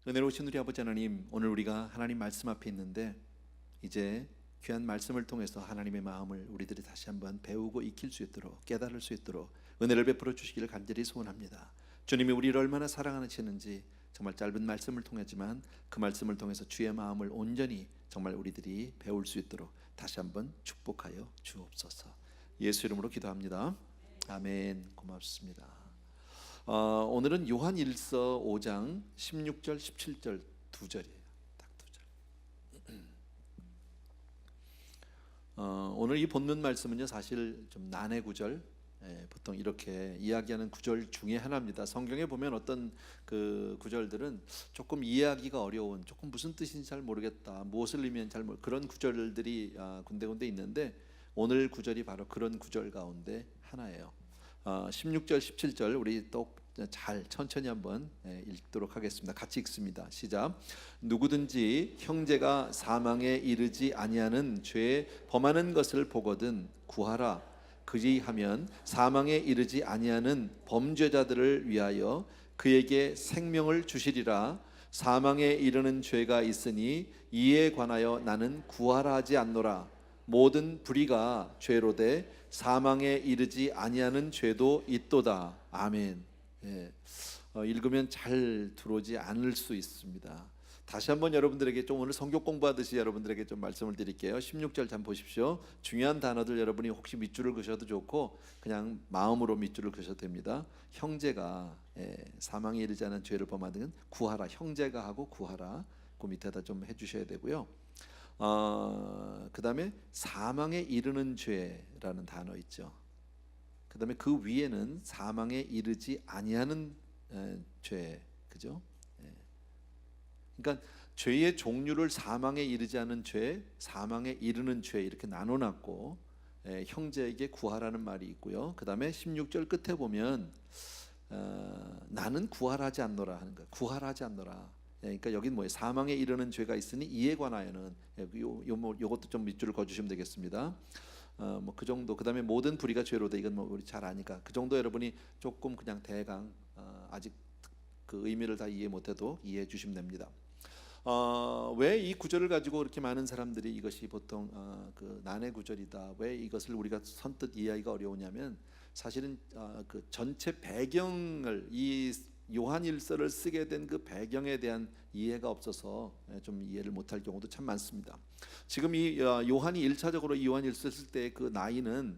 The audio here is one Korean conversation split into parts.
은혜로우신 우리 아버지 하나님, 오늘 우리가 하나님 말씀 앞에 있는데 이제 귀한 말씀을 통해서 하나님의 마음을 우리들이 다시 한번 배우고 익힐 수 있도록, 깨달을 수 있도록 은혜를 베풀어 주시기를 간절히 소원합니다. 주님이 우리를 얼마나 사랑하시는지 정말 짧은 말씀을 통하지만 그 말씀을 통해서 주의 마음을 온전히 정말 우리들이 배울 수 있도록 다시 한번 축복하여 주옵소서. 예수 이름으로 기도합니다. 아멘. 고맙습니다. 오늘은 요한일서 5장 16절 17절 두 절이에요. 딱 두 절. 오늘 이 본문 말씀은요, 사실 좀 난해 구절, 보통 이렇게 이야기하는 구절 중에 하나입니다. 성경에 보면 어떤 그 구절들은 조금 이해하기가 어려운, 조금 무슨 뜻인지 잘 모르겠다, 무엇을 의미하는지 잘 모르, 그런 구절들이 군데군데 있는데 오늘 구절이 바로 그런 구절 가운데 하나예요. 16절 17절 우리 또 잘 천천히 한번 읽도록 하겠습니다. 같이 읽습니다. 시작. 누구든지 형제가 사망에 이르지 아니하는 죄 범하는 것을 보거든 구하라. 그리하면 사망에 이르지 아니하는 범죄자들을 위하여 그에게 생명을 주시리라. 사망에 이르는 죄가 있으니 이에 관하여 나는 구하라 하지 않노라. 모든 불의가 죄로되 사망에 이르지 아니하는 죄도 있도다. 아멘. 읽으면 잘 들어오지 않을 수 있습니다. 다시 한번 여러분들에게 좀 오늘 성경 공부하듯이 여러분들에게 좀 말씀을 드릴게요. 16절 잠 보십시오. 중요한 단어들 여러분이 혹시 밑줄을 그셔도 좋고 그냥 마음으로 밑줄을 그셔도 됩니다. 형제가 사망에 이르지 않은 죄를 범하든 구하라. 형제가 하고 구하라. 그 밑에다 좀 해주셔야 되고요. 그 다음에 사망에 이르는 죄라는 단어 있죠. 그 다음에 그 위에는 사망에 이르지 아니하는 죄, 그죠? 그러니까 죄의 종류를 사망에 이르지 않은 죄, 사망에 이르는 죄 이렇게 나눠놨고 형제에게 구하라는 말이 있고요. 그 다음에 16절 끝에 보면 나는 구하라지 않노라 하는 거야. 구하라지 않노라. 그러니까 여긴 뭐예요? 사망에 이르는 죄가 있으니 이에 관하여는 요것도 좀 밑줄을 그어주시면 되겠습니다. 뭐 그 정도. 그 다음에 모든 불의가 죄로다. 이건 뭐 우리 잘 아니까 그 정도 여러분이 조금 그냥 대강 아직 그 의미를 다 이해 못해도 이해해 주시면 됩니다. 왜 이 구절을 가지고 이렇게 많은 사람들이 이것이 보통 그 난해 구절이다, 왜 이것을 우리가 선뜻 이해하기가 어려우냐면 사실은 그 전체 배경을 이 요한일서를 쓰게 된 그 배경에 대한 이해가 없어서 좀 이해를 못할 경우도 참 많습니다. 지금 이 요한이 1차적으로 이 요한일서를 쓸 때 그 나이는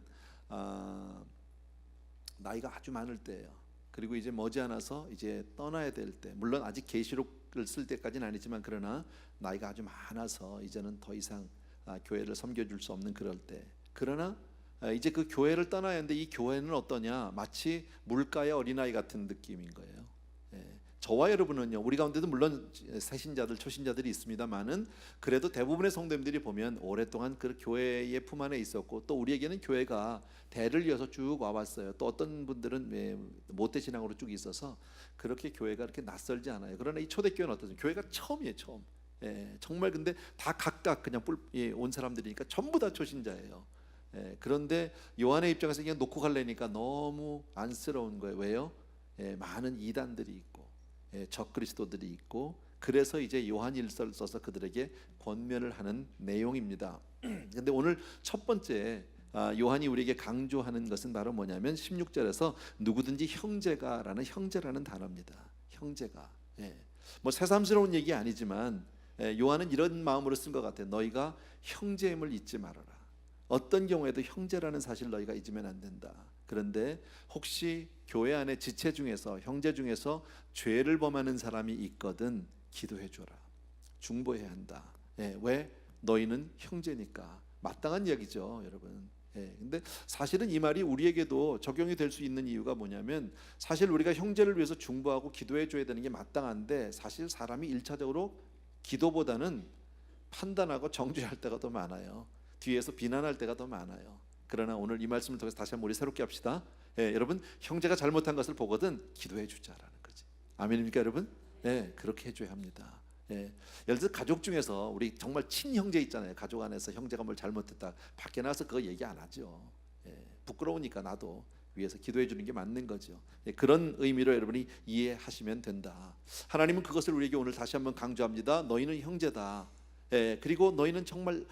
나이가 아주 많을 때예요. 그리고 이제 머지않아서 이제 떠나야 될 때, 물론 아직 계시록을 쓸 때까지는 아니지만 그러나 나이가 아주 많아서 이제는 더 이상 교회를 섬겨줄 수 없는 그럴 때, 그러나 이제 그 교회를 떠나야 하는데 이 교회는 어떠냐, 마치 물가의 어린아이 같은 느낌인 거예요. 저와 여러분은요, 우리 가운데도 물론 새신자들, 초신자들이 있습니다만은 그래도 대부분의 성도님들이 보면 오랫동안 그 교회의 품 안에 있었고 또 우리에게는 교회가 대를 이어서 쭉 와왔어요. 또 어떤 분들은 모태신앙으로 쭉 있어서 그렇게 교회가 그렇게 낯설지 않아요. 그러나 이 초대교회는 어떠세요? 교회가 처음이에요, 처음. 정말 근데 다 각각 그냥 온 사람들이니까 전부 다 초신자예요. 그런데 요한의 입장에서 그냥 놓고 갈래니까 너무 안쓰러운 거예요. 왜요? 많은 이단들이 있고 적그리스도들이 있고, 그래서 이제 요한일서를 써서 그들에게 권면을 하는 내용입니다. 근데 오늘 첫 번째 요한이 우리에게 강조하는 것은 바로 뭐냐면 16절에서 누구든지 형제가라는 형제라는 단어입니다. 형제가. 뭐 새삼스러운 얘기 아니지만 요한은 이런 마음으로 쓴 것 같아요. 너희가 형제임을 잊지 말아라. 어떤 경우에도 형제라는 사실 너희가 잊으면 안 된다. 그런데 혹시 교회 안에 지체 중에서, 형제 중에서 죄를 범하는 사람이 있거든 기도해 줘라. 중보해야 한다. 왜? 너희는 형제니까. 마땅한 이야기죠, 여러분. 근데 사실은 이 말이 우리에게도 적용이 될 수 있는 이유가 뭐냐면, 사실 우리가 형제를 위해서 중보하고 기도해 줘야 되는 게 마땅한데 사실 사람이 1차적으로 기도보다는 판단하고 정죄할 때가 더 많아요. 뒤에서 비난할 때가 더 많아요. 그러나 오늘 이 말씀을 통해서 다시 한번 우리 새롭게 합시다. 여러분, 형제가 잘못한 것을 보거든 기도해 주자라는 거지. 아멘입니까 여러분? 그렇게 해줘야 합니다. 예를 들어 가족 중에서 우리 정말 친형제 있잖아요. 가족 안에서 형제가 뭘 잘못했다, 밖에 나가서 그거 얘기 안 하죠. 부끄러우니까 나도. 위해서 기도해 주는 게 맞는 거죠. 그런 의미로 여러분이 이해하시면 된다. 하나님은 그것을 우리에게 오늘 다시 한번 강조합니다. 너희는 형제다. 그리고 너희는 정말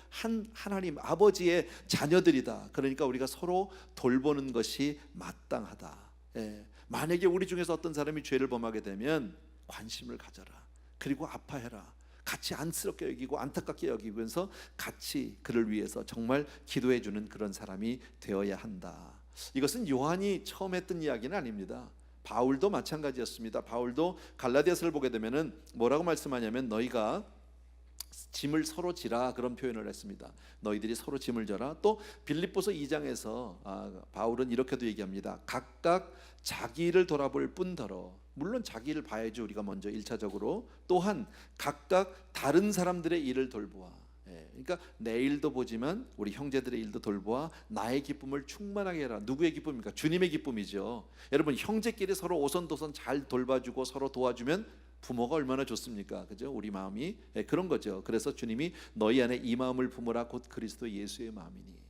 하나님 아버지의 자녀들이다. 그러니까 우리가 서로 돌보는 것이 마땅하다. 만약에 우리 중에서 어떤 사람이 죄를 범하게 되면 관심을 가져라. 그리고 아파해라. 같이 안쓰럽게 여기고 안타깝게 여기면서 같이 그를 위해서 정말 기도해 주는 그런 사람이 되어야 한다. 이것은 요한이 처음 했던 이야기는 아닙니다. 바울도 마찬가지였습니다. 바울도 갈라디아서를 보게 되면은 뭐라고 말씀하냐면 너희가 짐을 서로 지라 그런 표현을 했습니다. 너희들이 서로 짐을 져라. 또 빌립보서 2장에서 바울은 이렇게도 얘기합니다. 각각 자기 일을 돌아볼 뿐더러, 물론 자기 일을 봐야죠. 우리가 먼저 1차적으로. 또한 각각 다른 사람들의 일을 돌보아. 그러니까 내 일도 보지만 우리 형제들의 일도 돌보아 나의 기쁨을 충만하게 해라. 누구의 기쁨입니까? 주님의 기쁨이죠. 여러분, 형제끼리 서로 오손도손 잘 돌봐주고 서로 도와주면 부모가 얼마나 좋습니까? 그죠? 우리 마음이 그런 거죠. 그래서 주님이 너희 안에 이 마음을 품으라 곧 그리스도 예수의 마음이니.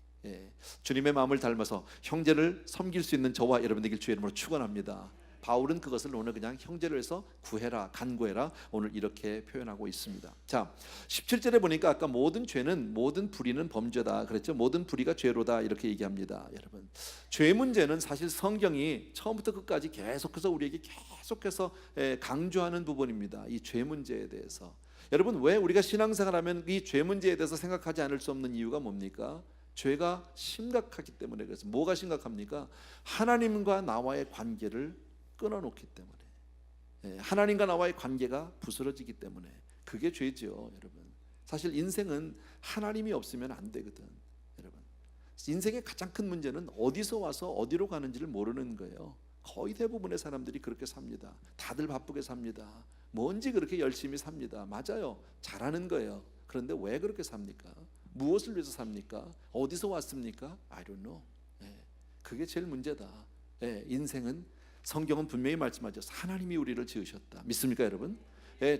주님의 마음을 닮아서 형제를 섬길 수 있는 저와 여러분 되길 주의 이름으로 축원합니다. 바울은 그것을 오늘 그냥 형제를 해서 구해라, 간구해라, 오늘 이렇게 표현하고 있습니다. 자, 17절에 보니까 아까 모든 죄는, 모든 불의는 범죄다 그랬죠. 모든 불의가 죄로다 이렇게 얘기합니다. 여러분, 죄 문제는 사실 성경이 처음부터 끝까지 계속해서 우리에게 계속해서 강조하는 부분입니다. 이 죄 문제에 대해서. 여러분, 왜 우리가 신앙생활하면 이 죄 문제에 대해서 생각하지 않을 수 없는 이유가 뭡니까? 죄가 심각하기 때문에. 그래서 뭐가 심각합니까? 하나님과 나와의 관계를 끊어놓기 때문에, 하나님과 나와의 관계가 부스러지기 때문에 그게 죄죠. 여러분, 사실 인생은 하나님이 없으면 안 되거든. 여러분, 인생의 가장 큰 문제는 어디서 와서 어디로 가는지를 모르는 거예요. 거의 대부분의 사람들이 그렇게 삽니다. 다들 바쁘게 삽니다. 뭔지 그렇게 열심히 삽니다. 맞아요, 잘하는 거예요. 그런데 왜 그렇게 삽니까? 무엇을 위해서 삽니까? 어디서 왔습니까? I don't know. 그게 제일 문제다. 인생은, 성경은 분명히 말씀하죠. 하나님이 우리를 지으셨다. 믿습니까 여러분?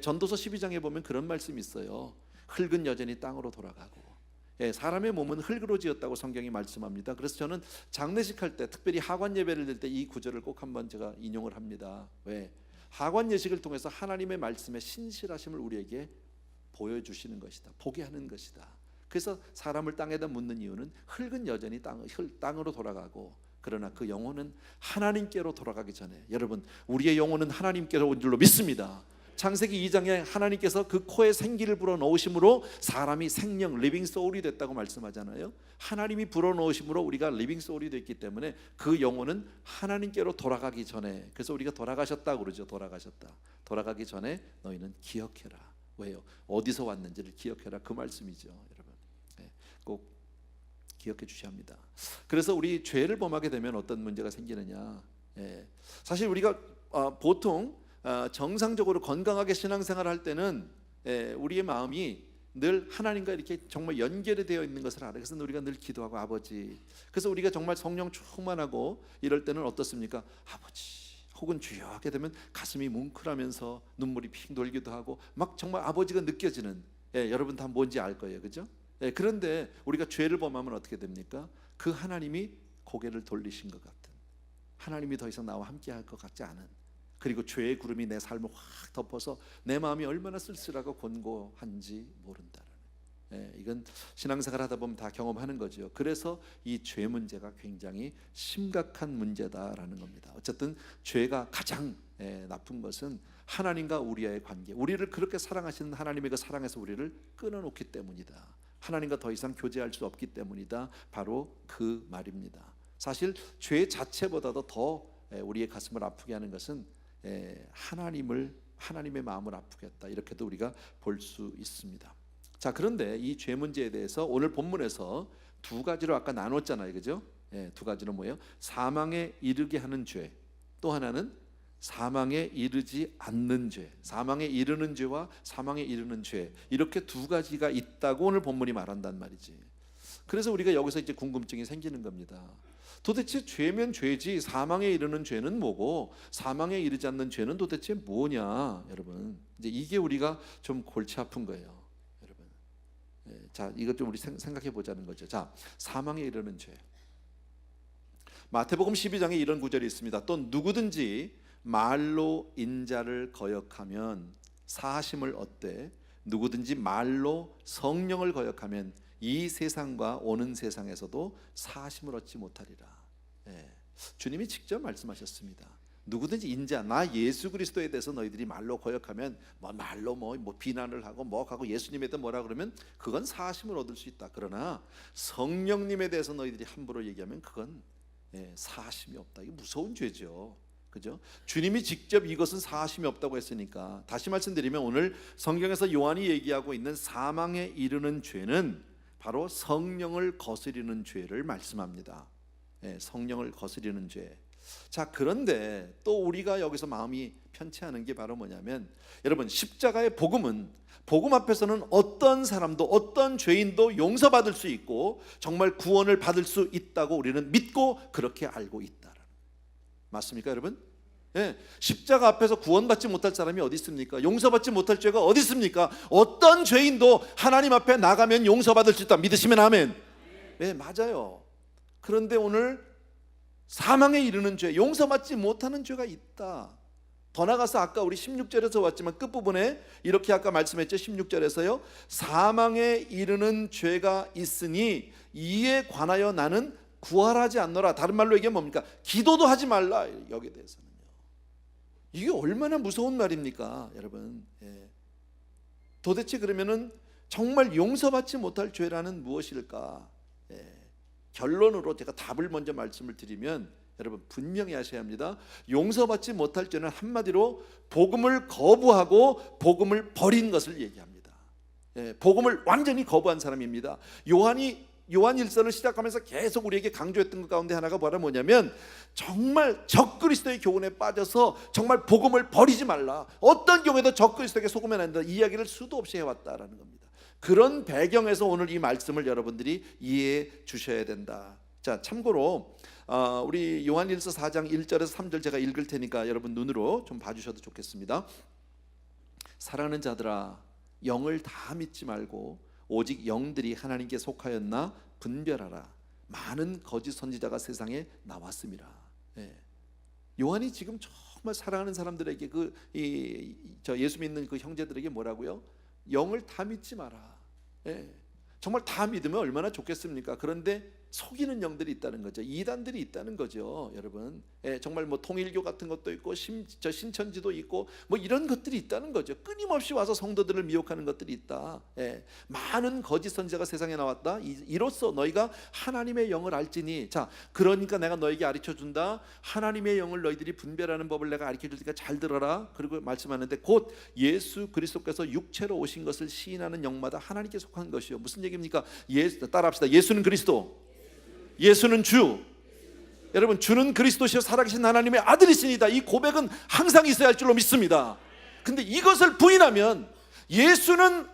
전도서 12장에 보면 그런 말씀이 있어요. 흙은 여전히 땅으로 돌아가고, 사람의 몸은 흙으로 지었다고 성경이 말씀합니다. 그래서 저는 장례식 할 때, 특별히 하관 예배를 드릴 때 이 구절을 꼭 한번 제가 인용을 합니다. 왜? 하관 예식을 통해서 하나님의 말씀의 신실하심을 우리에게 보여주시는 것이다, 보게 하는 것이다. 그래서 사람을 땅에다 묻는 이유는 흙은 여전히 땅으로 돌아가고, 그러나 그 영혼은 하나님께로 돌아가기 전에, 여러분, 우리의 영혼은 하나님께로 온 줄로 믿습니다. 창세기 2장에 하나님께서 그 코에 생기를 불어넣으심으로 사람이 생명, 리빙 소울이 됐다고 말씀하잖아요. 하나님이 불어넣으심으로 우리가 리빙 소울이 됐기 때문에 그 영혼은 하나님께로 돌아가기 전에, 그래서 우리가 돌아가셨다고 그러죠. 돌아가기 전에 너희는 기억해라. 왜요? 어디서 왔는지를 기억해라, 그 말씀이죠. 여러분, 꼭 기억해 주셔야 합니다. 그래서 우리 죄를 범하게 되면 어떤 문제가 생기느냐, 사실 우리가 보통 정상적으로 건강하게 신앙생활을 할 때는 우리의 마음이 늘 하나님과 이렇게 정말 연결이 되어 있는 것을 알아요. 그래서 우리가 늘 기도하고, 아버지, 그래서 우리가 정말 성령 충만하고 이럴 때는 어떻습니까? 아버지, 혹은 주여 하게 되면 가슴이 뭉클하면서 눈물이 핑 돌기도 하고, 막 정말 아버지가 느껴지는, 여러분 다 뭔지 알 거예요, 그죠? 그런데 우리가 죄를 범하면 어떻게 됩니까? 그 하나님이 고개를 돌리신 것 같은, 하나님이 더 이상 나와 함께 할 것 같지 않은, 그리고 죄의 구름이 내 삶을 확 덮어서 내 마음이 얼마나 쓸쓸하고 곤고한지 모른다는, 이건 신앙생활 하다 보면 다 경험하는 거죠. 그래서 이 죄 문제가 굉장히 심각한 문제다라는 겁니다. 어쨌든 죄가 가장 나쁜 것은 하나님과 우리의 관계, 우리를 그렇게 사랑하시는 하나님의 그 사랑에서 우리를 끊어놓기 때문이다. 하나님과 더 이상 교제할 수 없기 때문이다. 바로 그 말입니다. 사실 죄 자체보다도 더 우리의 가슴을 아프게 하는 것은 하나님의 마음을 아프게 했다, 이렇게도 우리가 볼 수 있습니다. 자, 그런데 이 죄 문제에 대해서 오늘 본문에서 두 가지로 아까 나눴잖아요, 그죠? 두 가지로 뭐예요? 사망에 이르게 하는 죄, 또 하나는 사망에 이르지 않는 죄, 사망에 이르는 죄와 사망에 이르는 죄, 이렇게 두 가지가 있다고 오늘 본문이 말한단 말이지. 그래서 우리가 여기서 이제 궁금증이 생기는 겁니다. 도대체 죄면 죄지 사망에 이르는 죄는 뭐고 사망에 이르지 않는 죄는 도대체 뭐냐, 여러분. 이제 이게 우리가 좀 골치 아픈 거예요, 여러분. 자, 이것 좀 우리 생각해 보자는 거죠. 자, 사망에 이르는 죄. 마태복음 12장에 이런 구절이 있습니다. 또 누구든지 말로 인자를 거역하면 사하심을 얻되 누구든지 말로 성령을 거역하면 이 세상과 오는 세상에서도 사하심을 얻지 못하리라. 주님이 직접 말씀하셨습니다. 누구든지 인자, 나 예수 그리스도에 대해서 너희들이 말로 거역하면 말로 비난을 하고 하고 예수님에 대해 뭐라 그러면 그건 사하심을 얻을 수 있다. 그러나 성령님에 대해서 너희들이 함부로 얘기하면 그건 사하심이 없다. 이게 무서운 죄죠. 그죠? 주님이 직접 이것은 사하심이 없다고 했으니까. 다시 말씀드리면 오늘 성경에서 요한이 얘기하고 있는 사망에 이르는 죄는 바로 성령을 거스리는 죄를 말씀합니다. 성령을 거스리는 죄. 자, 그런데 또 우리가 여기서 마음이 편치 않은 게 바로 뭐냐면, 여러분, 십자가의 복음은 복음 앞에서는 어떤 사람도 어떤 죄인도 용서받을 수 있고 정말 구원을 받을 수 있다고 우리는 믿고 그렇게 알고 있다라는, 맞습니까 여러분? 십자가 앞에서 구원받지 못할 사람이 어디 있습니까? 용서받지 못할 죄가 어디 있습니까? 어떤 죄인도 하나님 앞에 나가면 용서받을 수 있다. 믿으시면 아멘. 맞아요. 그런데 오늘 사망에 이르는 죄, 용서받지 못하는 죄가 있다. 더 나가서 아까 우리 16절에서 왔지만 끝부분에 이렇게 아까 말씀했죠. 16절에서요, 사망에 이르는 죄가 있으니 이에 관하여 나는 구할하지 않노라. 다른 말로 얘기하면 뭡니까? 기도도 하지 말라. 여기에 대해서는요. 이게 얼마나 무서운 말입니까 여러분? 도대체 그러면은 정말 용서받지 못할 죄라는 무엇일까? 결론으로 제가 답을 먼저 말씀을 드리면, 여러분 분명히 하셔야 합니다. 용서받지 못할 죄는 한마디로 복음을 거부하고 복음을 버린 것을 얘기합니다. 복음을 완전히 거부한 사람입니다. 요한 일서를 시작하면서 계속 우리에게 강조했던 것 가운데 하나가 뭐냐면, 정말 적그리스도의 교훈에 빠져서 정말 복음을 버리지 말라. 어떤 경우에도 적그리스도에게 속으면 안 된다. 이 이야기를 수도 없이 해왔다라는 겁니다. 그런 배경에서 오늘 이 말씀을 여러분들이 이해해 주셔야 된다. 자, 참고로 우리 요한일서 4장 1절에서 3절 제가 읽을 테니까 여러분 눈으로 좀 봐주셔도 좋겠습니다. 사랑하는 자들아, 영을 다 믿지 말고 오직 영들이 하나님께 속하였나 분별하라. 많은 거짓 선지자가 세상에 나왔습니다. 요한이 지금 정말 사랑하는 사람들에게 예수 믿는 그 형제들에게 뭐라고요? 영을 다 믿지 마라. 정말 다 믿으면 얼마나 좋겠습니까? 그런데 속이는 영들이 있다는 거죠. 이단들이 있다는 거죠, 여러분. 정말 통일교 같은 것도 있고 신천지도 있고 이런 것들이 있다는 거죠. 끊임없이 와서 성도들을 미혹하는 것들이 있다. 많은 거짓 선지자가 세상에 나왔다. 이로써 너희가 하나님의 영을 알지니. 자, 그러니까 내가 너에게 가르쳐 준다. 하나님의 영을 너희들이 분별하는 법을 내가 가르쳐 줄 테니까 잘 들어라. 그리고 말씀하는데, 곧 예수 그리스도께서 육체로 오신 것을 시인하는 영마다 하나님께 속한 것이요. 무슨 얘기입니까? 따라합시다. 예수는 그리스도, 예수는 주. 여러분, 주는 그리스도시요 살아계신 하나님의 아들이시니다. 이 고백은 항상 있어야 할 줄로 믿습니다. 근데 이것을 부인하면, 예수는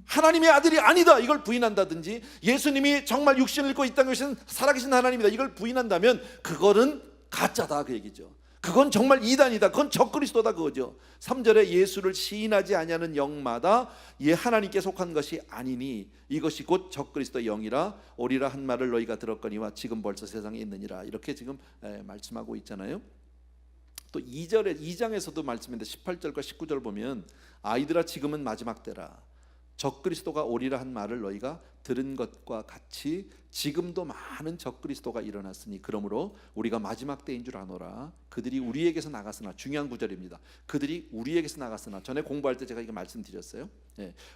하나님의 아들이 아니다 이걸 부인한다든지, 예수님이 정말 육신을 입고 이 땅에 오신 살아계신 하나님이다 이걸 부인한다면 그거는 가짜다 그 얘기죠. 그건 정말 이단이다. 그건 적그리스도다 그거죠. 3절에 예수를 시인하지 아니하는 영마다 하나님께 속한 것이 아니니 이것이 곧 적그리스도의 영이라 오리라 한 말을 너희가 들었거니와 지금 벌써 세상에 있느니라. 이렇게 지금 말씀하고 있잖아요. 또 2장에서도 말씀인데 18절과 19절 보면, 아이들아 지금은 마지막 때라. 적그리스도가 오리라 한 말을 너희가 들은 것과 같이 지금도 많은 적그리스도가 일어났으니 그러므로 우리가 마지막 때인 줄 아노라. 그들이 우리에게서 나갔으나, 중요한 구절입니다. 그들이 우리에게서 나갔으나, 전에 공부할 때 제가 이거 말씀드렸어요.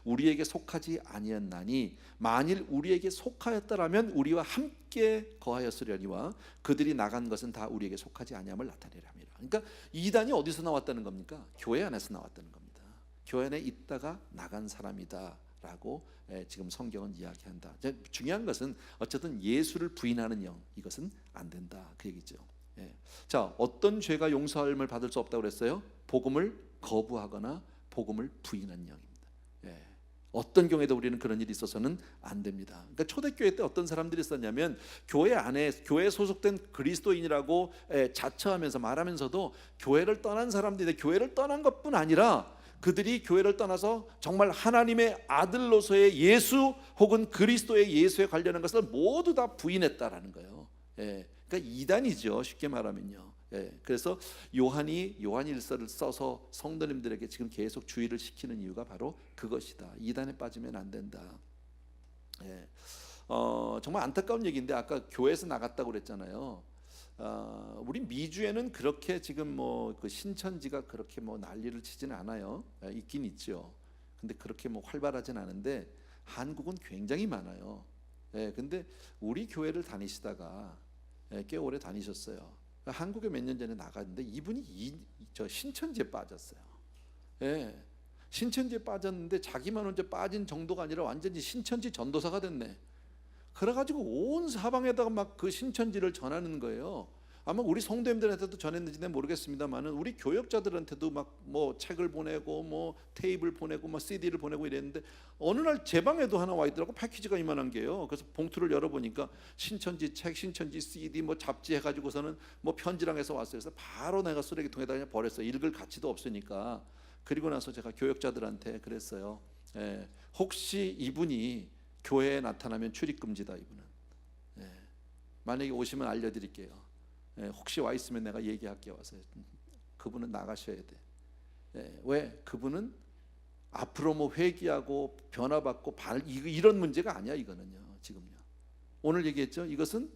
우리에게 속하지 아니었나니 만일 우리에게 속하였더라면 우리와 함께 거하였으려니와 그들이 나간 것은 다 우리에게 속하지 아니함을 나타내려 함이라. 그러니까 이단이 어디서 나왔다는 겁니까? 교회 안에서 나왔다는 겁니다. 교회 안에 있다가 나간 사람이다 라고 지금 성경은 이야기한다. 중요한 것은 어쨌든 예수를 부인하는 영, 이것은 안 된다 그 얘기죠. 자, 어떤 죄가 용서함을 받을 수 없다고 그랬어요? 복음을 거부하거나 복음을 부인한 영입니다. 어떤 경우에도 우리는 그런 일이 있어서는 안 됩니다. 그러니까 초대교회 때 어떤 사람들이 있었냐면, 교회 안에 교회에 소속된 그리스도인이라고 자처하면서 말하면서도 교회를 떠난 사람들인데, 교회를 떠난 것뿐 아니라 그들이 교회를 떠나서 정말 하나님의 아들로서의 예수 혹은 그리스도의 예수에 관련한 것을 모두 다 부인했다라는 거예요. 그러니까 이단이죠, 쉽게 말하면요. 그래서 요한이 요한일서를 써서 성도님들에게 지금 계속 주의를 시키는 이유가 바로 그것이다. 이단에 빠지면 안 된다. 정말 안타까운 얘기인데 아까 교회에서 나갔다고 그랬잖아요. 우리 미주에는 그렇게 지금 뭐 그 신천지가 그렇게 뭐 난리를 치지는 않아요. 있긴 있죠. 근데 그렇게 뭐 활발하진 않은데 한국은 굉장히 많아요. 근데 우리 교회를 다니시다가 꽤 오래 다니셨어요. 한국에 몇 년 전에 나갔는데 이분이 저 신천지에 빠졌어요. 신천지에 빠졌는데 자기만 혼자 빠진 정도가 아니라 완전히 신천지 전도사가 됐네. 그래가지고 온 사방에다가 막 그 신천지를 전하는 거예요. 아마 우리 성도님들한테도 전했는지 모르겠습니다만은 우리 교역자들한테도 막 뭐 책을 보내고 뭐 테이블 보내고 뭐 CD를 보내고 이랬는데 어느 날 제 방에도 하나 와 있더라고. 패키지가 이만한 게요. 그래서 봉투를 열어보니까 신천지 책, 신천지 CD 뭐 잡지 해가지고서는 뭐 편지랑 해서 왔어요. 그래서 바로 내가 쓰레기통에다 그냥 버렸어요. 읽을 가치도 없으니까. 그리고 나서 제가 교역자들한테 그랬어요. 혹시 이분이 교회에 나타나면 출입금지다. 이분은 만약에 오시면 알려드릴게요. 혹시 와 있으면 내가 얘기할게요. 와서 그분은 나가셔야 돼. 왜? 그분은 앞으로 뭐 회개하고 변화받고 이런 문제가 아니야. 이거는요. 지금요. 오늘 얘기했죠. 이것은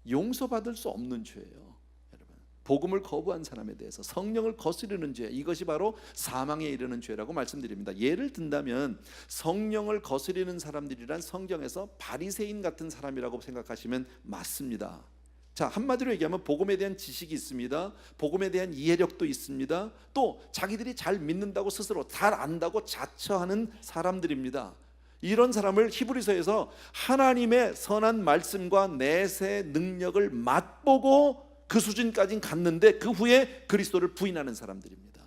용서받을 수 없는 죄예요. 여러분, 복음을 거부한 사람에 대해서 성령을 거스르는 죄, 이것이 바로 사망에 이르는 죄라고 말씀드립니다. 예를 든다면 성령을 거스르는 사람들이란 성경에서 바리새인 같은 사람이라고 생각하시면 맞습니다. 자, 한마디로 얘기하면 복음에 대한 지식이 있습니다. 복음에 대한 이해력도 있습니다. 또 자기들이 잘 믿는다고 스스로 잘 안다고 자처하는 사람들입니다. 이런 사람을 히브리서에서 하나님의 선한 말씀과 내세 능력을 맛보고 그 수준까지는 갔는데 그 후에 그리스도를 부인하는 사람들입니다.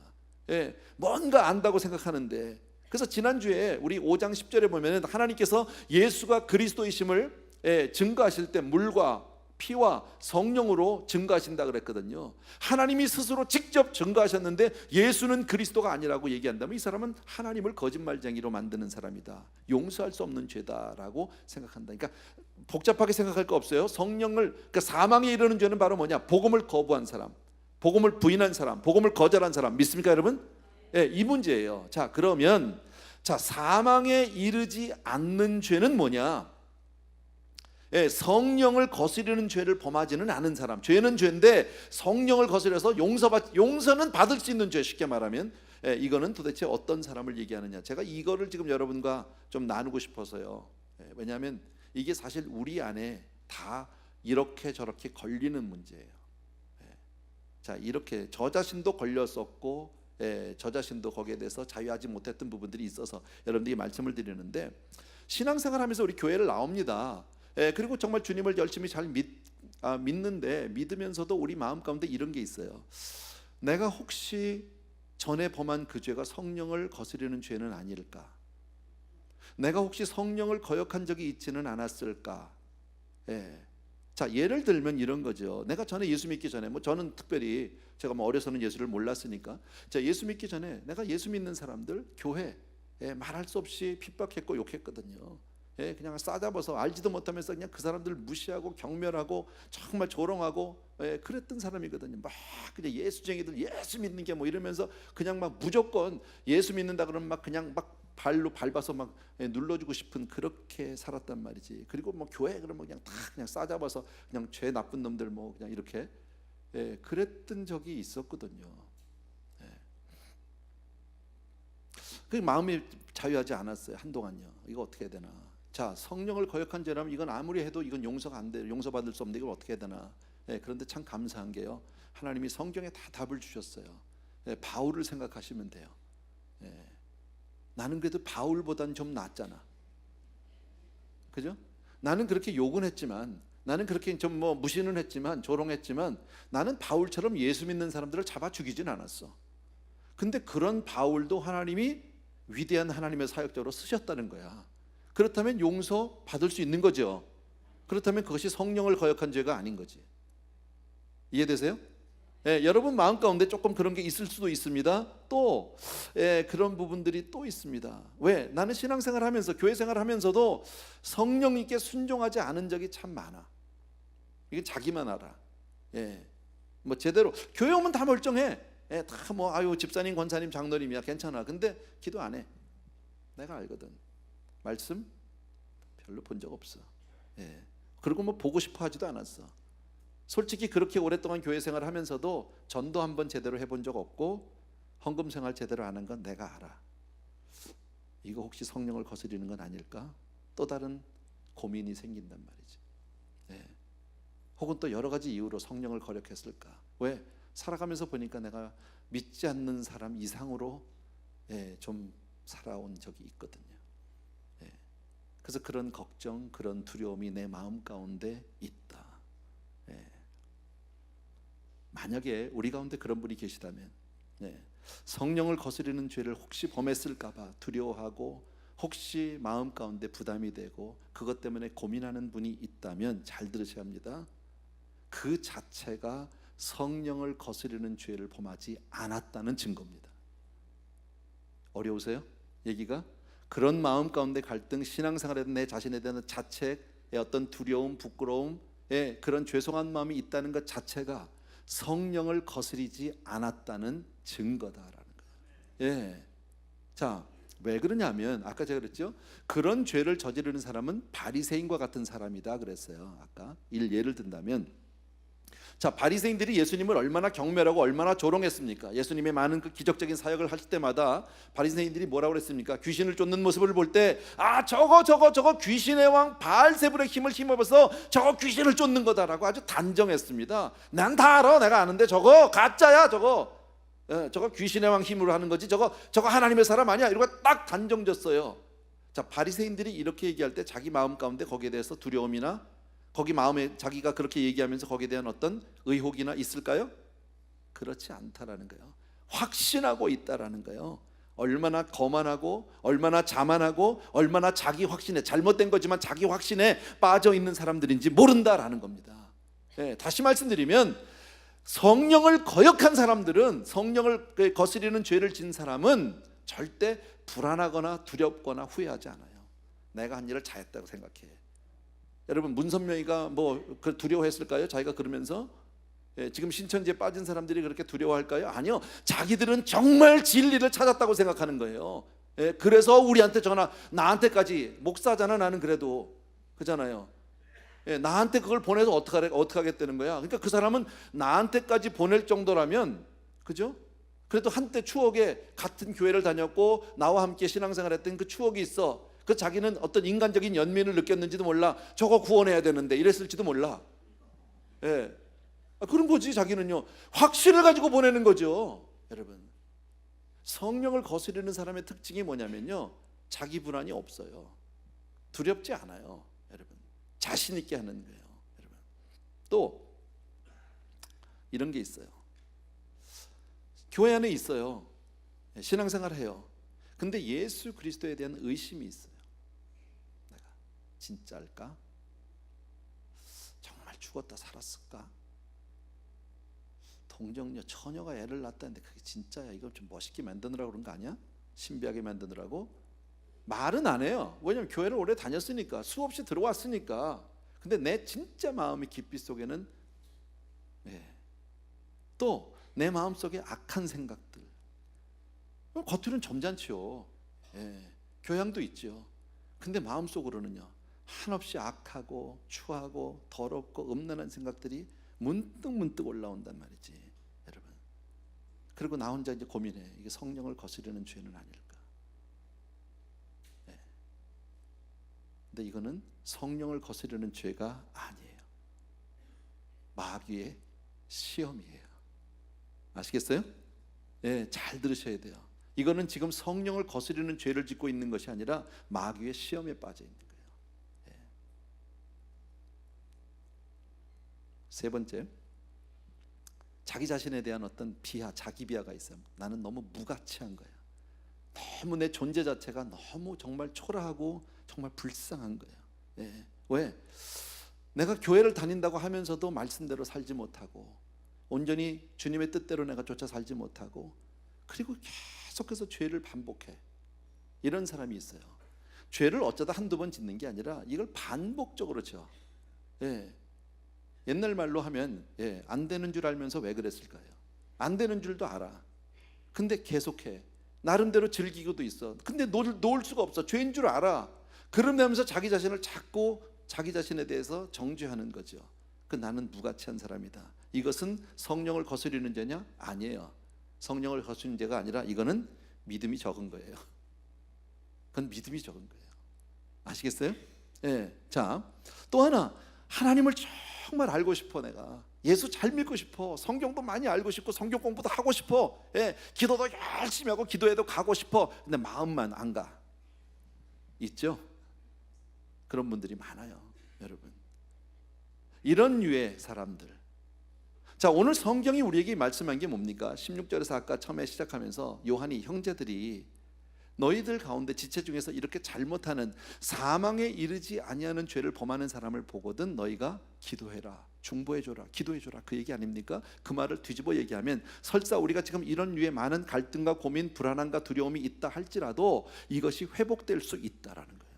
뭔가 안다고 생각하는데, 그래서 지난주에 우리 5장 10절에 보면 하나님께서 예수가 그리스도이심을 증거하실 때 물과 피와 성령으로 증거하신다 그랬거든요. 하나님이 스스로 직접 증거하셨는데 예수는 그리스도가 아니라고 얘기한다면 이 사람은 하나님을 거짓말쟁이로 만드는 사람이다. 용서할 수 없는 죄다라고 생각한다. 그러니까 복잡하게 생각할 거 없어요. 그러니까 사망에 이르는 죄는 바로 뭐냐? 복음을 거부한 사람, 복음을 부인한 사람, 복음을 거절한 사람. 믿습니까, 여러분? 이 문제예요. 자, 그러면 사망에 이르지 않는 죄는 뭐냐? 성령을 거스르는 죄를 범하지는 않은 사람. 죄는 죄인데 성령을 거스려서 용서는 받을 수 있는 죄, 쉽게 말하면 이거는 도대체 어떤 사람을 얘기하느냐. 제가 이거를 지금 여러분과 좀 나누고 싶어서요. 왜냐하면 이게 사실 우리 안에 다 이렇게 저렇게 걸리는 문제예요. 자, 이렇게 저 자신도 걸렸었고 저 자신도 거기에 대해서 자유하지 못했던 부분들이 있어서 여러분들이 말씀을 드리는데, 신앙생활하면서 우리 교회를 나옵니다. 그리고 정말 주님을 열심히 잘 믿는데 믿으면서도 우리 마음 가운데 이런 게 있어요. 내가 혹시 전에 범한 그 죄가 성령을 거스르는 죄는 아닐까? 내가 혹시 성령을 거역한 적이 있지는 않았을까? 자, 예를 들면 이런 거죠. 내가 전에 예수 믿기 전에 저는 특별히 제가 어려서는 예수를 몰랐으니까, 자, 예수 믿기 전에 내가 예수 믿는 사람들 교회 말할 수 없이 핍박했고 욕했거든요. 그냥 싸잡아서 알지도 못하면서 그냥 그 사람들을 무시하고 경멸하고 정말 조롱하고 그랬던 사람이거든요. 막 그냥 예수쟁이들 예수 믿는 게 뭐 이러면서 그냥 막 무조건 예수 믿는다 그러면 막 그냥 막 발로 밟아서 막 눌러주고 싶은, 그렇게 살았단 말이지. 그리고 뭐 교회 그러면 그냥 다 그냥 싸잡아서 그냥 죄 나쁜 놈들 뭐 그냥 이렇게 그랬던 적이 있었거든요. 그 마음이 자유하지 않았어요, 한동안요. 이거 어떻게 해야 되나? 자, 성령을 거역한 죄라면 이건 아무리 해도 이건 용서가 안 돼요. 용서받을 수 없는데 이걸 어떻게 해야 되나? 그런데 참 감사한 게요, 하나님이 성경에 다 답을 주셨어요. 바울을 생각하시면 돼요. 나는 그래도 바울보단 좀 낫잖아, 그죠? 나는 그렇게 욕은 했지만, 나는 그렇게 좀 뭐 무시는 했지만, 조롱했지만, 나는 바울처럼 예수 믿는 사람들을 잡아 죽이진 않았어. 근데 그런 바울도 하나님이 위대한 하나님의 사역자로 쓰셨다는 거야. 그렇다면 용서 받을 수 있는 거죠. 그렇다면 그것이 성령을 거역한 죄가 아닌 거지. 이해되세요? 여러분 마음 가운데 조금 그런 게 있을 수도 있습니다. 또 그런 부분들이 또 있습니다. 왜? 나는 신앙생활 하면서, 교회 생활 하면서도 성령님께 순종하지 않은 적이 참 많아. 이게 자기만 알아. 예, 뭐 제대로 교회 오면 다 멀쩡해. 예, 다 뭐 아유 집사님, 권사님, 장로님이야 괜찮아. 근데 기도 안 해. 내가 알거든. 말씀 별로 본 적 없어. 예. 그리고 뭐 보고 싶어 하지도 않았어. 솔직히 그렇게 오랫동안 교회 생활을 하면서도 전도 한번 제대로 해본 적 없고 헌금 생활 제대로 안 한 건 내가 알아. 이거 혹시 성령을 거스리는 건 아닐까? 또 다른 고민이 생긴단 말이지. 예. 혹은 또 여러 가지 이유로 성령을 거역했을까? 왜? 살아가면서 보니까 내가 믿지 않는 사람 이상으로 좀 살아온 적이 있거든요. 그래서 그런 걱정, 그런 두려움이 내 마음 가운데 있다. 만약에 우리 가운데 그런 분이 계시다면 성령을 거스르는 죄를 혹시 범했을까 봐 두려워하고 혹시 마음 가운데 부담이 되고 그것 때문에 고민하는 분이 있다면 잘 들으셔야 합니다. 그 자체가 성령을 거스르는 죄를 범하지 않았다는 증거입니다. 어려우세요? 얘기가? 그런 마음 가운데 갈등, 신앙생활에 내 자신에 대한 자책의 어떤 두려움, 부끄러움, 그런 죄송한 마음이 있다는 것 자체가 성령을 거스리지 않았다는 증거다라는 거예요. 자, 왜 그러냐면 아까 제가 그랬죠. 그런 죄를 저지르는 사람은 바리새인과 같은 사람이다 그랬어요. 아까 예를 든다면, 자, 바리새인들이 예수님을 얼마나 경멸하고 얼마나 조롱했습니까? 예수님의 많은 그 기적적인 사역을 할 때마다 바리새인들이 뭐라고 그랬습니까? 귀신을 쫓는 모습을 볼 때 저거 귀신의 왕 바알세불의 힘을 힘입어서 저거 귀신을 쫓는 거다라고 아주 단정했습니다. 난 다 알아. 내가 아는데 저거 가짜야. 저거 귀신의 왕 힘으로 하는 거지. 저거 하나님의 사람 아니야. 이러고 딱 단정졌어요. 자, 바리새인들이 이렇게 얘기할 때 자기 마음 가운데 거기에 대해서 두려움이나 거기 마음에 자기가 그렇게 얘기하면서 거기에 대한 어떤 의혹이나 있을까요? 그렇지 않다라는 거예요. 확신하고 있다라는 거예요. 얼마나 거만하고 얼마나 자만하고 얼마나 자기 확신에, 잘못된 거지만 자기 확신에 빠져 있는 사람들인지 모른다라는 겁니다. 다시 말씀드리면 성령을 거역한 사람들은, 성령을 거스리는 죄를 진 사람은 절대 불안하거나 두렵거나 후회하지 않아요. 내가 한 일을 잘했다고 생각해. 여러분, 문선명이가 뭐 두려워했을까요? 자기가 그러면서 지금 신천지에 빠진 사람들이 그렇게 두려워할까요? 아니요. 자기들은 정말 진리를 찾았다고 생각하는 거예요. 그래서 우리한테 나한테까지, 목사잖아 나는, 그래도 그잖아요. 나한테 그걸 보내서 어떻게 하겠다는 거야. 그러니까 그 사람은 나한테까지 보낼 정도라면, 그죠? 그래도 한때 추억에 같은 교회를 다녔고 나와 함께 신앙생활했던 그 추억이 있어. 그 자기는 어떤 인간적인 연민을 느꼈는지도 몰라. 저거 구원해야 되는데 이랬을지도 몰라. 그런 거지. 자기는요, 확신을 가지고 보내는 거죠. 여러분, 성령을 거스르는 사람의 특징이 뭐냐면요, 자기 불안이 없어요. 두렵지 않아요. 여러분, 자신 있게 하는 거예요. 여러분, 또 이런 게 있어요. 교회 안에 있어요. 신앙생활 해요. 근데 예수 그리스도에 대한 의심이 있어요. 내가 진짜일까? 정말 죽었다 살았을까? 동정녀 처녀가 애를 낳았다는데 그게 진짜야? 이거 좀 멋있게 만드느라고 그런 거 아니야? 신비하게 만드느라고? 말은 안 해요. 왜냐면 교회를 오래 다녔으니까, 수없이 들어왔으니까. 근데 내 진짜 마음의 깊이 속에는 또 내 마음속에 악한 생각들, 겉으로는 점잖지요. 교양도 있죠. 근데 마음속으로는요, 한없이 악하고 추하고 더럽고 음란한 생각들이 문득 올라온단 말이지, 여러분. 그리고 나 혼자 이제 고민해. 이게 성령을 거스르는 죄는 아닐까? 근데 이거는 성령을 거스르는 죄가 아니에요. 마귀의 시험이에요. 아시겠어요? 잘 들으셔야 돼요. 이거는 지금 성령을 거스르는 죄를 짓고 있는 것이 아니라 마귀의 시험에 빠져 있는 거예요. 세 번째, 자기 자신에 대한 어떤 비하, 자기 비하가 있어요. 나는 너무 무가치한 거야. 너무 내 존재 자체가 너무 정말 초라하고 정말 불쌍한 거예요. 왜? 내가 교회를 다닌다고 하면서도 말씀대로 살지 못하고, 온전히 주님의 뜻대로 내가 쫓아 살지 못하고, 그리고 계속해서 죄를 반복해. 이런 사람이 있어요. 죄를 어쩌다 한두 번 짓는 게 아니라 이걸 반복적으로 져. 옛날 말로 하면 안 되는 줄 알면서 왜 그랬을까요? 안 되는 줄도 알아. 근데 계속해. 나름대로 즐기고도 있어. 근데 놓을 수가 없어. 죄인 줄 알아. 그러면서 자기 자신을 자꾸 자기 자신에 대해서 정죄하는 거죠. 나는 무가치한 사람이다. 이것은 성령을 거스리는 죄냐? 아니에요. 성령을 거스리는 죄가 아니라 이거는 믿음이 적은 거예요. 그건 믿음이 적은 거예요. 아시겠어요? 자, 또 하나, 하나님을 정말 알고 싶어. 내가 예수 잘 믿고 싶어. 성경도 많이 알고 싶고 성경 공부도 하고 싶어. 기도도 열심히 하고 기도해도 가고 싶어. 근데 마음만 안 가. 있죠? 그런 분들이 많아요, 여러분. 이런 류의 사람들. 자, 오늘 성경이 우리에게 말씀한 게 뭡니까? 16절에서 아까 처음에 시작하면서 요한이 형제들이 너희들 가운데 지체 중에서 이렇게 잘못하는 사망에 이르지 아니하는 죄를 범하는 사람을 보거든 너희가 기도해라, 중보해줘라, 기도해줘라, 그 얘기 아닙니까? 그 말을 뒤집어 얘기하면 설사 우리가 지금 이런 류의 많은 갈등과 고민, 불안함과 두려움이 있다 할지라도 이것이 회복될 수 있다라는 거예요.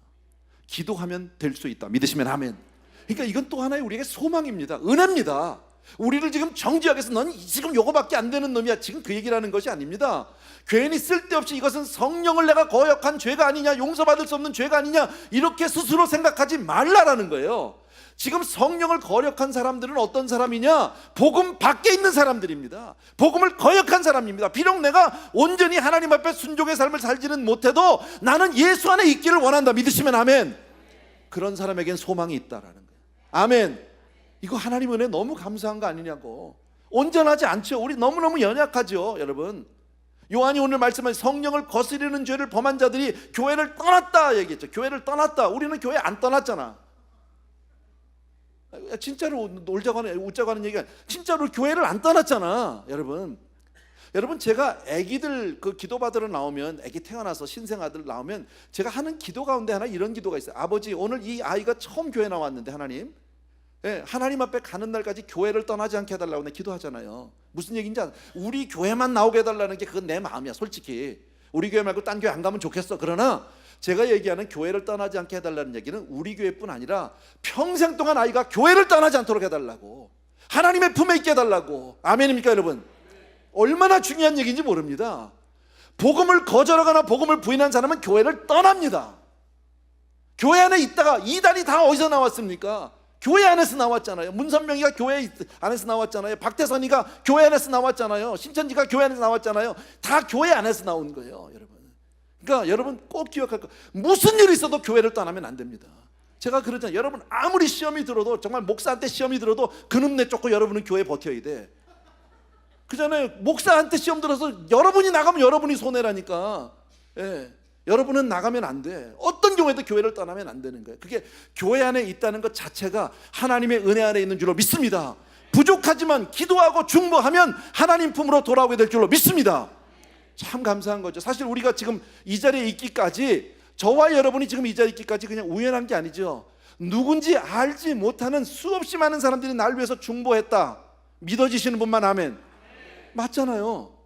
기도하면 될 수 있다. 믿으시면 아멘. 그러니까 이건 또 하나의 우리에게 소망입니다. 은혜입니다. 우리를 지금 정죄하기 위해서 넌 지금 요거밖에 안 되는 놈이야, 지금 그 얘기를 하는 것이 아닙니다. 괜히 쓸데없이 이것은 성령을 내가 거역한 죄가 아니냐, 용서받을 수 없는 죄가 아니냐, 이렇게 스스로 생각하지 말라라는 거예요. 지금 성령을 거역한 사람들은 어떤 사람이냐? 복음 밖에 있는 사람들입니다. 복음을 거역한 사람입니다. 비록 내가 온전히 하나님 앞에 순종의 삶을 살지는 못해도 나는 예수 안에 있기를 원한다. 믿으시면 아멘. 그런 사람에겐 소망이 있다라는 거예요. 아멘. 이거 하나님 은혜 너무 감사한 거 아니냐고. 온전하지 않죠. 우리 너무너무 연약하죠, 여러분. 요한이 오늘 말씀한 성령을 거스리는 죄를 범한 자들이 교회를 떠났다 얘기했죠. 교회를 떠났다. 우리는 교회 안 떠났잖아. 진짜로 놀자고 하는, 웃자고 하는 얘기가 진짜로 교회를 안 떠났잖아, 여러분. 여러분, 제가 아기들 그 기도 받으러 나오면, 아기 태어나서 신생 아들 나오면 제가 하는 기도 가운데 하나 이런 기도가 있어요. 아버지, 오늘 이 아이가 처음 교회 나왔는데 하나님 앞에 가는 날까지 교회를 떠나지 않게 해달라고 내가 기도하잖아요. 무슨 얘기인지 아세요? 우리 교회만 나오게 해달라는 게 그건 내 마음이야, 솔직히. 우리 교회 말고 딴 교회 안 가면 좋겠어. 그러나 제가 얘기하는 교회를 떠나지 않게 해달라는 얘기는 우리 교회뿐 아니라 평생 동안 아이가 교회를 떠나지 않도록 해달라고, 하나님의 품에 있게 해달라고. 아멘입니까, 여러분? 얼마나 중요한 얘기인지 모릅니다. 복음을 거절하거나 복음을 부인한 사람은 교회를 떠납니다. 교회 안에 있다가 이단이 다 어디서 나왔습니까? 교회 안에서 나왔잖아요. 문선명이가 교회 안에서 나왔잖아요. 박태선이가 교회 안에서 나왔잖아요. 신천지가 교회 안에서 나왔잖아요. 다 교회 안에서 나온 거예요, 여러분. 그러니까 여러분 꼭 기억할 거, 무슨 일이 있어도 교회를 떠나면 안 됩니다. 제가 그러잖아요. 여러분 아무리 시험이 들어도, 정말 목사한테 시험이 들어도 그놈 내쫓고 여러분은 교회에 버텨야 돼. 그잖아요. 목사한테 시험 들어서 여러분이 나가면 여러분이 손해라니까. 여러분은 나가면 안 돼. 어떤 경우에도 교회를 떠나면 안 되는 거예요. 그게 교회 안에 있다는 것 자체가 하나님의 은혜 안에 있는 줄로 믿습니다. 부족하지만 기도하고 중보하면 하나님 품으로 돌아오게 될 줄로 믿습니다. 참 감사한 거죠. 사실 우리가 지금 이 자리에 있기까지, 저와 여러분이 지금 이 자리에 있기까지 그냥 우연한 게 아니죠. 누군지 알지 못하는 수없이 많은 사람들이 날 위해서 중보했다. 믿어지시는 분만 아멘. 맞잖아요.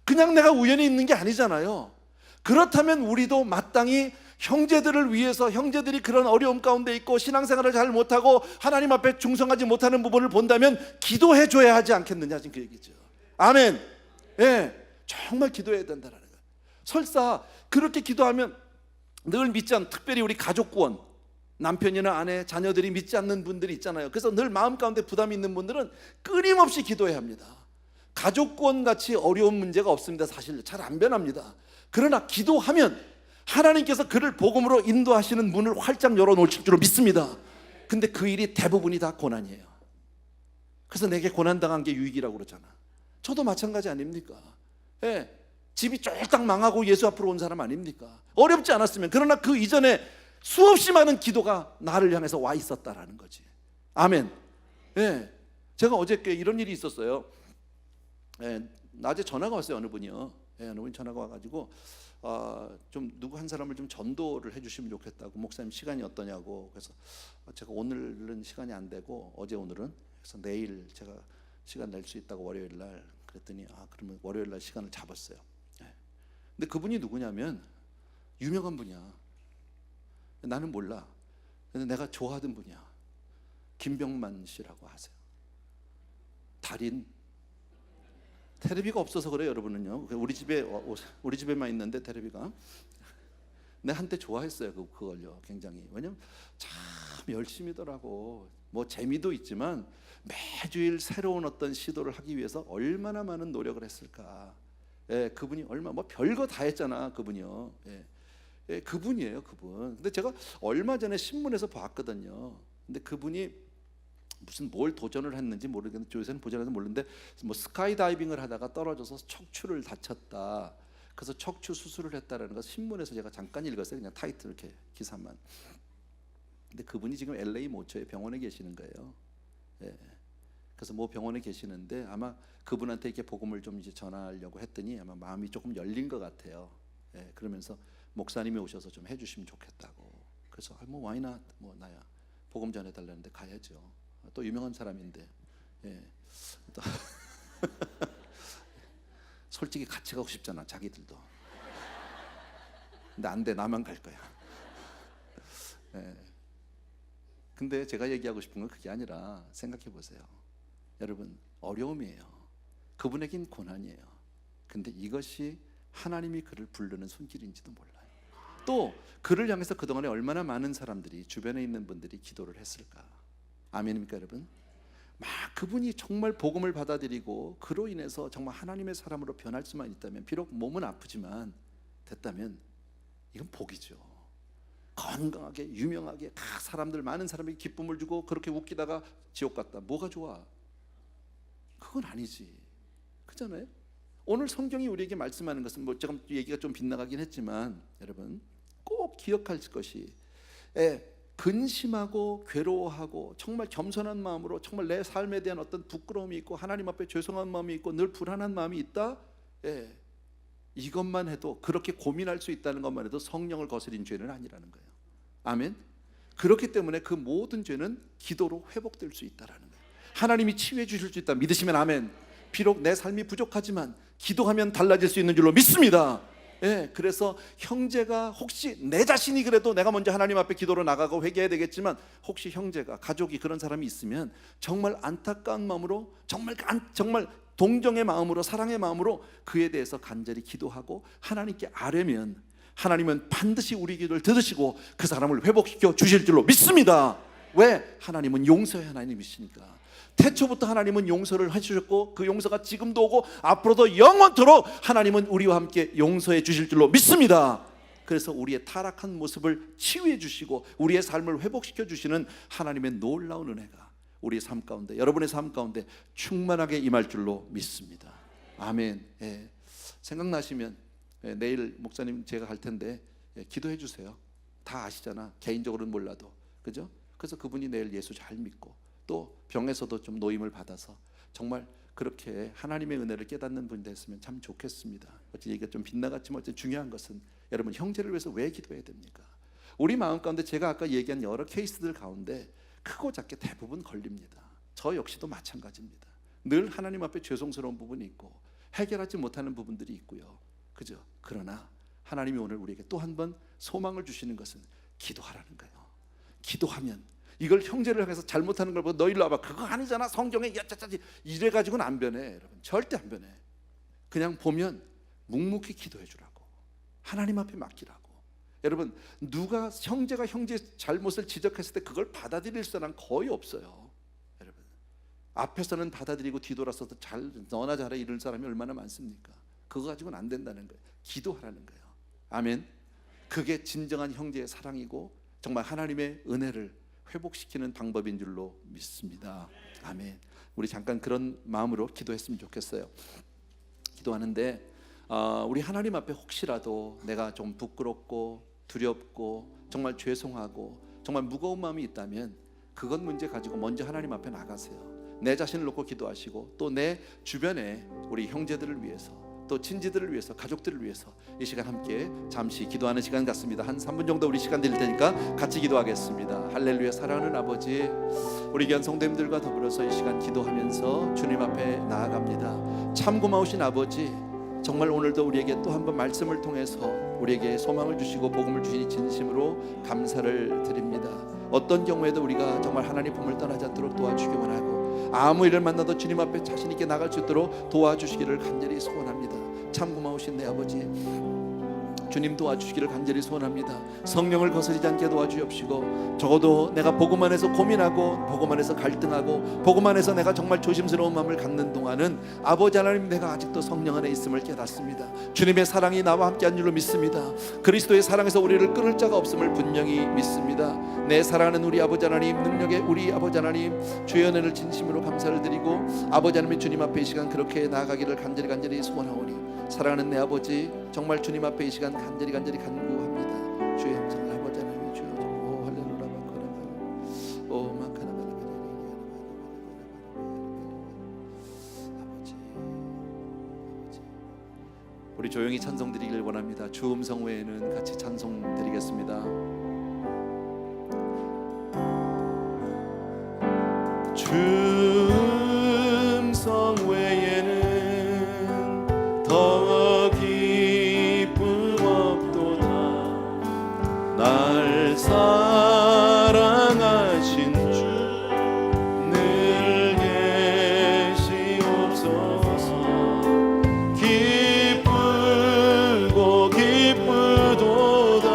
그냥 내가 우연히 있는 게 아니잖아요. 그렇다면 우리도 마땅히 형제들을 위해서, 형제들이 그런 어려움 가운데 있고 신앙생활을 잘 못하고 하나님 앞에 충성하지 못하는 부분을 본다면 기도해 줘야 하지 않겠느냐, 지금 그 얘기죠. 아멘. 정말 기도해야 된다는 거예요. 설사 그렇게 기도하면 늘 믿지 않는, 특별히 우리 가족 구원, 남편이나 아내, 자녀들이 믿지 않는 분들이 있잖아요. 그래서 늘 마음 가운데 부담이 있는 분들은 끊임없이 기도해야 합니다. 가족 구원 같이 어려운 문제가 없습니다. 사실 잘 안 변합니다. 그러나 기도하면 하나님께서 그를 복음으로 인도하시는 문을 활짝 열어놓으실 줄로 믿습니다. 근데 그 일이 대부분이 다 고난이에요. 그래서 내게 고난당한 게 유익이라고 그러잖아. 저도 마찬가지 아닙니까? 집이 쫄딱 망하고 예수 앞으로 온 사람 아닙니까? 어렵지 않았으면. 그러나 그 이전에 수없이 많은 기도가 나를 향해서 와 있었다라는 거지. 아멘. 제가 어저께 이런 일이 있었어요. 낮에 전화가 왔어요. 어느 분이요. 어느 분이 전화가 와가지고 좀 누구 한 사람을 좀 전도를 해주시면 좋겠다고, 목사님 시간이 어떠냐고. 그래서 제가 오늘은 시간이 안 되고 어제 오늘은, 그래서 내일 제가 시간 낼 수 있다고 월요일 날 그랬더니 그러면 월요일 날 시간을 잡았어요. 근데 그분이 누구냐면 유명한 분이야. 나는 몰라. 근데 내가 좋아하던 분이야. 김병만 씨라고 아세요? 달인. 테레비가 없어서 그래요, 여러분은요. 우리 집에만 있는데 테레비가. 내 한때 좋아했어요, 그걸요. 굉장히. 왜냐면 참 열심히더라고. 뭐 재미도 있지만 매주일 새로운 어떤 시도를 하기 위해서 얼마나 많은 노력을 했을까. 예, 그분이 뭐 별거 다 했잖아, 그분이요. 예, 그분이에요, 그분. 근데 제가 얼마 전에 신문에서 봤거든요. 근데 그분이 무슨 뭘 도전을 했는지 모르겠는데, 요새는 도전해서 모르는데 뭐 스카이다이빙을 하다가 떨어져서 척추를 다쳤다. 그래서 척추 수술을 했다라는 거 신문에서 제가 잠깐 읽었어요. 그냥 타이틀 이렇게 기사만. 근데 그분이 지금 LA 모처에 병원에 계시는 거예요. 예. 그래서 뭐 병원에 계시는데 아마 그분한테 이렇게 복음을 좀 이제 전하려고 했더니 아마 마음이 조금 열린 것 같아요. 예. 그러면서 목사님이 오셔서 좀 해주시면 좋겠다고. 그래서 뭐 why not? 뭐 나야 복음 전해달라는데 가야죠. 또 유명한 사람인데. 예. 또 솔직히 같이 가고 싶잖아, 자기들도. 근데 안 돼, 나만 갈 거야. 예. 근데 제가 얘기하고 싶은 건 그게 아니라 생각해 보세요. 여러분, 어려움이에요. 그분에겐 고난이에요. 근데 이것이 하나님이 그를 부르는 손길인지도 몰라요. 또 그를 향해서 그동안에 얼마나 많은 사람들이, 주변에 있는 분들이 기도를 했을까. 아멘입니까, 여러분? 막 그분이 정말 복음을 받아들이고 그로 인해서 정말 하나님의 사람으로 변할 수만 있다면, 비록 몸은 아프지만 됐다면 이건 복이죠. 건강하게 유명하게 사람들, 많은 사람에게 기쁨을 주고 그렇게 웃기다가 지옥 갔다. 뭐가 좋아? 그건 아니지. 그렇잖아요. 오늘 성경이 우리에게 말씀하는 것은 뭐 조금 얘기가 좀 빗나가긴 했지만 여러분 꼭 기억할 것이, 근심하고 괴로워하고 정말 겸손한 마음으로 정말 내 삶에 대한 어떤 부끄러움이 있고 하나님 앞에 죄송한 마음이 있고 늘 불안한 마음이 있다. 이것만 해도, 그렇게 고민할 수 있다는 것만 해도 성령을 거스린 죄는 아니라는 거예요. 아멘. 그렇기 때문에 그 모든 죄는 기도로 회복될 수 있다라는 거예요. 하나님이 치유해 주실 수 있다 믿으시면 아멘. 비록 내 삶이 부족하지만 기도하면 달라질 수 있는 줄로 믿습니다. 그래서 형제가 혹시, 내 자신이 그래도 내가 먼저 하나님 앞에 기도로 나가고 회개해야 되겠지만, 혹시 형제가, 가족이 그런 사람이 있으면 정말 안타까운 마음으로, 정말 동정의 마음으로, 사랑의 마음으로 그에 대해서 간절히 기도하고 하나님께 아뢰면 하나님은 반드시 우리 기도를 들으시고 그 사람을 회복시켜 주실 줄로 믿습니다. 왜? 하나님은 용서의 하나님이시니까. 태초부터 하나님은 용서를 해주셨고 그 용서가 지금도 오고 앞으로도 영원토록 하나님은 우리와 함께 용서해 주실 줄로 믿습니다. 그래서 우리의 타락한 모습을 치유해 주시고 우리의 삶을 회복시켜 주시는 하나님의 놀라운 은혜가 우리의 삶 가운데, 여러분의 삶 가운데 충만하게 임할 줄로 믿습니다. 아멘. 생각나시면 내일 목사님 제가 갈 텐데 기도해 주세요. 다 아시잖아, 개인적으로는 몰라도. 그죠? 그래서 그분이 내일 예수 잘 믿고 또 병에서도 좀 노임을 받아서 정말 그렇게 하나님의 은혜를 깨닫는 분이 됐으면 참 좋겠습니다. 어째 얘기가 좀 빗나갔지만 어째 중요한 것은, 여러분 형제를 위해서 왜 기도해야 됩니까? 우리 마음 가운데 제가 아까 얘기한 여러 케이스들 가운데 크고 작게 대부분 걸립니다. 저 역시도 마찬가지입니다. 늘 하나님 앞에 죄송스러운 부분이 있고 해결하지 못하는 부분들이 있고요. 그죠? 그러나 하나님이 오늘 우리에게 또 한 번 소망을 주시는 것은 기도하라는 거예요. 기도하면, 이걸 형제를 향해서 잘못하는 걸 보고 너 일로 와봐, 그거 아니잖아, 성경에 야짜짜지 이래가지고는 안 변해. 여러분 절대 안 변해. 그냥 보면 묵묵히 기도해 주라고, 하나님 앞에 맡기라고. 여러분 누가 형제가 형제의 잘못을 지적했을 때 그걸 받아들일 사람 거의 없어요. 여러분 앞에서는 받아들이고 뒤돌아서도 너나 잘해 이런 사람이 얼마나 많습니까? 그거 가지고는 안 된다는 거예요. 기도하라는 거예요. 아멘. 그게 진정한 형제의 사랑이고 정말 하나님의 은혜를 회복시키는 방법인 줄로 믿습니다. 아멘. 우리 잠깐 그런 마음으로 기도했으면 좋겠어요. 기도하는데 우리 하나님 앞에 혹시라도 내가 좀 부끄럽고 두렵고 정말 죄송하고 정말 무거운 마음이 있다면 그것 문제 가지고 먼저 하나님 앞에 나가세요. 내 자신을 놓고 기도하시고 또 내 주변에 우리 형제들을 위해서, 또 친지들을 위해서, 가족들을 위해서 이 시간 함께 잠시 기도하는 시간 같습니다. 한 3분 정도 우리 시간 드릴 테니까 같이 기도하겠습니다. 할렐루야. 사랑하는 아버지, 우리 귀한 성도님들과 더불어서 이 시간 기도하면서 주님 앞에 나아갑니다. 참 고마우신 아버지, 정말 오늘도 우리에게 또 한 번 말씀을 통해서 우리에게 소망을 주시고 복음을 주시니 진심으로 감사를 드립니다. 어떤 경우에도 우리가 정말 하나님 품을 떠나지 않도록 도와주기 원하고 아무 일을 만나도 주님 앞에 자신 있게 나갈 수 있도록 도와주시기를 간절히 소원합니다. 참 고마우신 내 아버지, 주님 도와주시기를 간절히 소원합니다. 성령을 거스르지 않게 도와주옵시고, 적어도 내가 복음 안에서 고민하고 복음 안에서 갈등하고 복음 안에서 내가 정말 조심스러운 마음을 갖는 동안은 아버지 하나님, 내가 아직도 성령 안에 있음을 깨닫습니다. 주님의 사랑이 나와 함께한 줄로 믿습니다. 그리스도의 사랑에서 우리를 끊을 자가 없음을 분명히 믿습니다. 내 사랑하는 우리 아버지 하나님, 능력의 우리 아버지 하나님, 주의 은혜를 진심으로 감사를 드리고 아버지 하나님, 주님 앞에 이 시간 그렇게 나아가기를 간절히 소원하오니, 사랑하는 내 아버지, 정말 주님 앞에 이 시간 간절히 간구합니다. 주의 형상을 아버지 하나님 주여. 오 할렐루야 마카라바, 오 마카라바, 아버지. 우리 조용히 찬송 드리길 원합니다. 주 음성 외에는 같이 찬송 드리겠습니다. 주 음성 외에는 더 기쁨 없도다. 날 사랑하신 주 늘 계시옵소서. 기쁘고 기쁘도다.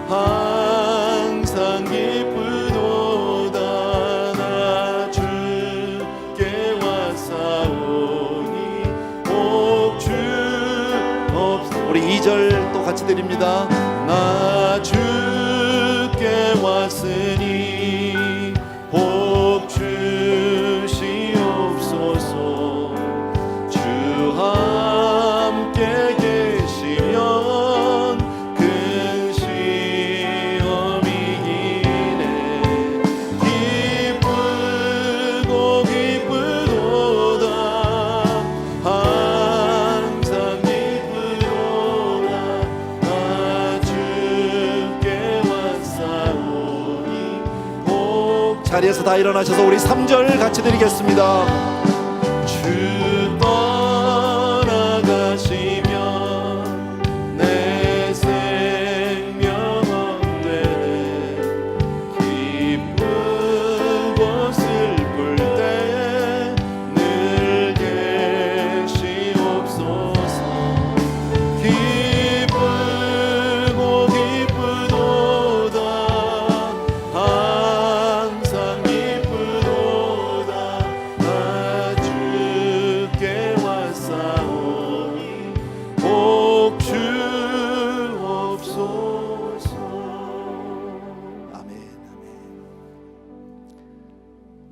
항상 기쁘도다. 나 주께 왔사오니 복 주옵소서. 우리 2절 또 같이 드립니다. 나 주께 왔으니 복 주시옵소서. 주 함께 계시면 큰 시험이 이기네. 기쁘고 기쁘도다. 항상 기쁘도다. 나 주께 왔사오니 복. 자리에서 다 일어나셔서 우리 3절 같이 드리겠습니다. 주 떠나가시면 내 생명 없네. 기쁘고 슬플 때 늘 계시옵소서. 기쁘고 기쁘도다. 항상 기쁘도다. 나 주께 왔사오니 복 주옵소서. 아멘, 아멘.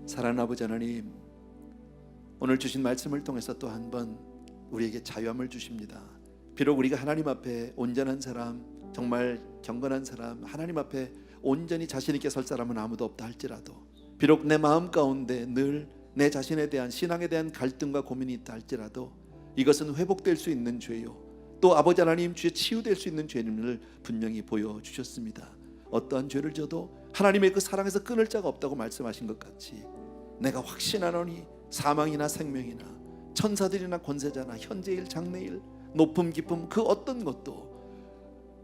사랑하는 아버지 하나님, 오늘 주신 말씀을 통해서 또 한 번 우리에게 자유함을 주십니다. 비록 우리가 하나님 앞에 온전한 사람, 정말 경건한 사람, 하나님 앞에 온전히 자신 있게 설 사람은 아무도 없다 할지라도, 비록 내 마음 가운데 늘 내 자신에 대한, 신앙에 대한 갈등과 고민이 있다 할지라도, 이것은 회복될 수 있는 죄요, 또 아버지 하나님 주의 치유될 수 있는 죄임을 분명히 보여주셨습니다. 어떠한 죄를 져도 하나님의 그 사랑에서 끊을 자가 없다고 말씀하신 것 같이, 내가 확신하노니 사망이나 생명이나 천사들이나 권세자나 현재일 장래일 높음 깊음 그 어떤 것도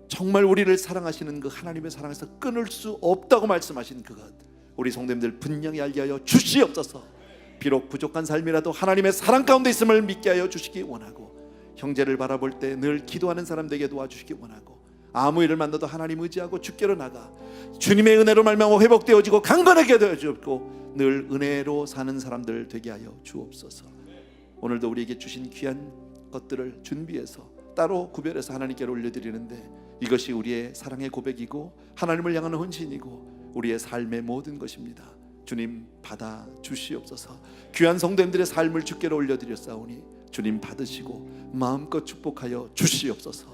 정말 우리를 사랑하시는 그 하나님의 사랑에서 끊을 수 없다고 말씀하신 그것, 우리 성도님들 분명히 알게 하여 주시옵소서. 비록 부족한 삶이라도 하나님의 사랑 가운데 있음을 믿게 하여 주시기 원하고, 형제를 바라볼 때 늘 기도하는 사람 되게 도와주시기 원하고, 아무 일을 만나도 하나님 의지하고 주께로 나가 주님의 은혜로 말미암아 회복되어지고 강건하게 되어 주옵고, 늘 은혜로 사는 사람들 되게 하여 주옵소서. 오늘도 우리에게 주신 귀한 것들을 준비해서 따로 구별해서 하나님께 올려드리는데, 이것이 우리의 사랑의 고백이고 하나님을 향하는 헌신이고 우리의 삶의 모든 것입니다. 주님 받아 주시옵소서. 귀한 성도님들의 삶을 주께로 올려드렸사오니 주님 받으시고 마음껏 축복하여 주시옵소서.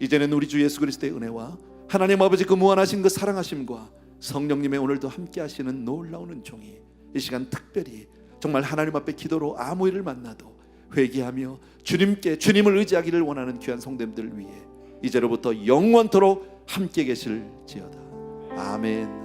이제는 우리 주 예수 그리스도의 은혜와 하나님 아버지 그 무한하신 그 사랑하심과 성령님의 오늘도 함께 하시는 놀라운 은총이 이 시간 특별히 정말 하나님 앞에 기도로 아무 일을 만나도 회개하며 주님을 의지하기를 원하는 귀한 성도님들 위해 이제로부터 영원토록 함께 계실지어다. 아멘.